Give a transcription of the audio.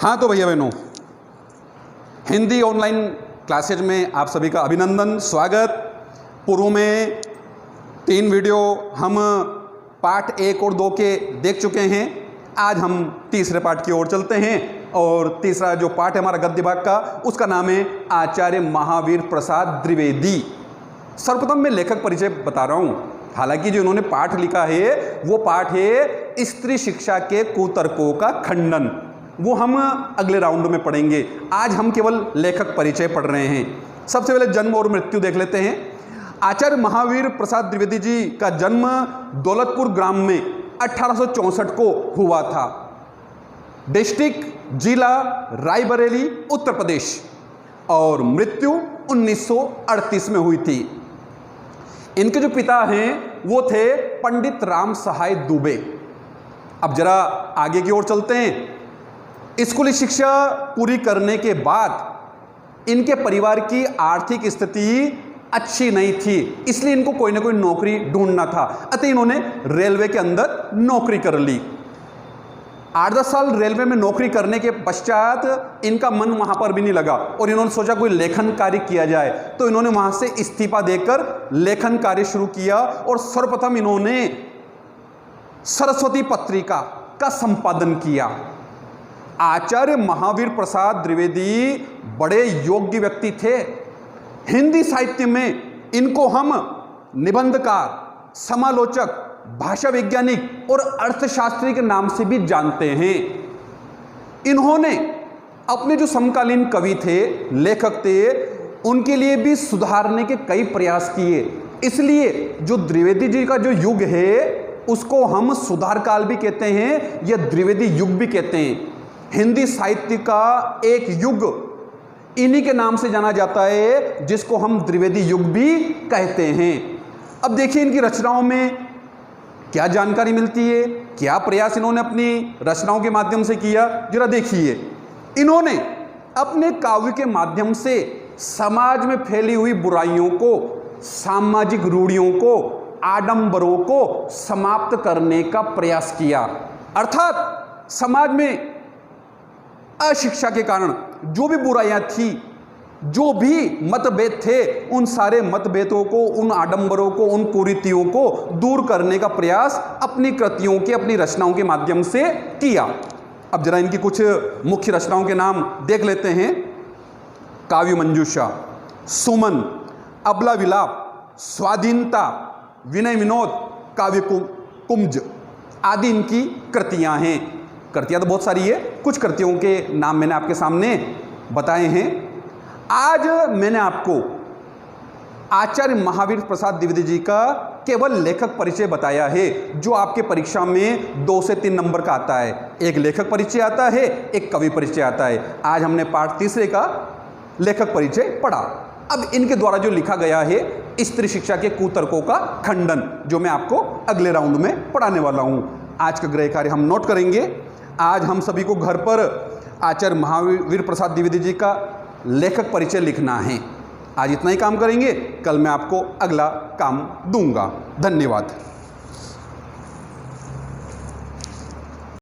हाँ तो भैया बहनों, हिंदी ऑनलाइन क्लासेज में आप सभी का अभिनंदन, स्वागत। पूर्व में 3 वीडियो हम पार्ट 1 और 2 के देख चुके हैं। आज हम तीसरे पार्ट की ओर चलते हैं और तीसरा जो पार्ट है हमारा गद्य भाग का, उसका नाम है आचार्य महावीर प्रसाद द्विवेदी। सर्वप्रथम मैं लेखक परिचय बता रहा हूँ। हालांकि जो इन्होंने पाठ लिखा है वो पाठ है स्त्री शिक्षा के कुतर्कों का खंडन, वो हम अगले राउंड में पढ़ेंगे। आज हम केवल लेखक परिचय पढ़ रहे हैं। सबसे पहले जन्म और मृत्यु देख लेते हैं। आचार्य महावीर प्रसाद द्विवेदी जी का जन्म दौलतपुर ग्राम में 1864 को हुआ था। डिस्ट्रिक्ट जिला रायबरेली, उत्तर प्रदेश, और मृत्यु 1938 में हुई थी। इनके जो पिता हैं वो थे पंडित राम सहाय दुबे। अब जरा आगे की ओर चलते हैं। स्कूली शिक्षा पूरी करने के बाद इनके परिवार की आर्थिक स्थिति अच्छी नहीं थी, इसलिए इनको कोई ना कोई नौकरी ढूंढना था। अतः इन्होंने रेलवे के अंदर नौकरी कर ली। 8-10 साल रेलवे में नौकरी करने के पश्चात इनका मन वहां पर भी नहीं लगा और इन्होंने सोचा कोई लेखन कार्य किया जाए, तो इन्होंने वहां से इस्तीफा देकर लेखन कार्य शुरू किया और सर्वप्रथम इन्होंने सरस्वती पत्रिका का संपादन किया। आचार्य महावीर प्रसाद द्विवेदी बड़े योग्य व्यक्ति थे। हिंदी साहित्य में इनको हम निबंधकार, समालोचक, भाषा वैज्ञानिक और अर्थशास्त्री के नाम से भी जानते हैं। इन्होंने अपने जो समकालीन कवि थे, लेखक थे, उनके लिए भी सुधारने के कई प्रयास किए। इसलिए जो द्विवेदी जी का जो युग है उसको हम सुधार काल भी कहते हैं या द्विवेदी युग भी कहते हैं। हिंदी साहित्य का एक युग इन्हीं के नाम से जाना जाता है, जिसको हम द्विवेदी युग भी कहते हैं। अब देखिए इनकी रचनाओं में क्या जानकारी मिलती है, क्या प्रयास इन्होंने अपनी रचनाओं के माध्यम से किया, जरा देखिए। इन्होंने अपने काव्य के माध्यम से समाज में फैली हुई बुराइयों को, सामाजिक रूढ़ियों को, आडंबरों को समाप्त करने का प्रयास किया। अर्थात समाज में अशिक्षा के कारण जो भी बुराइयां थी, जो भी मतभेद थे, उन सारे मतभेदों को, उन आडंबरों को, उन कुरीतियों को दूर करने का प्रयास अपनी कृतियों के, अपनी रचनाओं के माध्यम से किया। अब जरा इनकी कुछ मुख्य रचनाओं के नाम देख लेते हैं। काव्य मंजूषा, सुमन, अबला विलाप, स्वाधीनता, विनय विनोद, काव्य कुंज आदि इनकी कृतियां हैं। कृतियां तो बहुत सारी है, कुछ कृतियों के नाम मैंने आपके सामने बताए हैं। आज मैंने आपको आचार्य महावीर प्रसाद द्विवेदी जी का केवल लेखक परिचय बताया है, जो आपके परीक्षा में 2 से 3 नंबर का आता है। एक लेखक परिचय आता है, एक कवि परिचय आता है। आज हमने पाठ 3 का लेखक परिचय पढ़ा। अब इनके द्वारा जो लिखा गया है स्त्री शिक्षा के कुतर्कों का खंडन, जो मैं आपको अगले राउंड में पढ़ाने वाला हूं। आज का गृह कार्य हम नोट करेंगे। आज हम सभी को घर पर आचार्य महावीर प्रसाद द्विवेदी जी का लेखक परिचय लिखना है। आज इतना ही काम करेंगे, कल मैं आपको अगला काम दूंगा। धन्यवाद।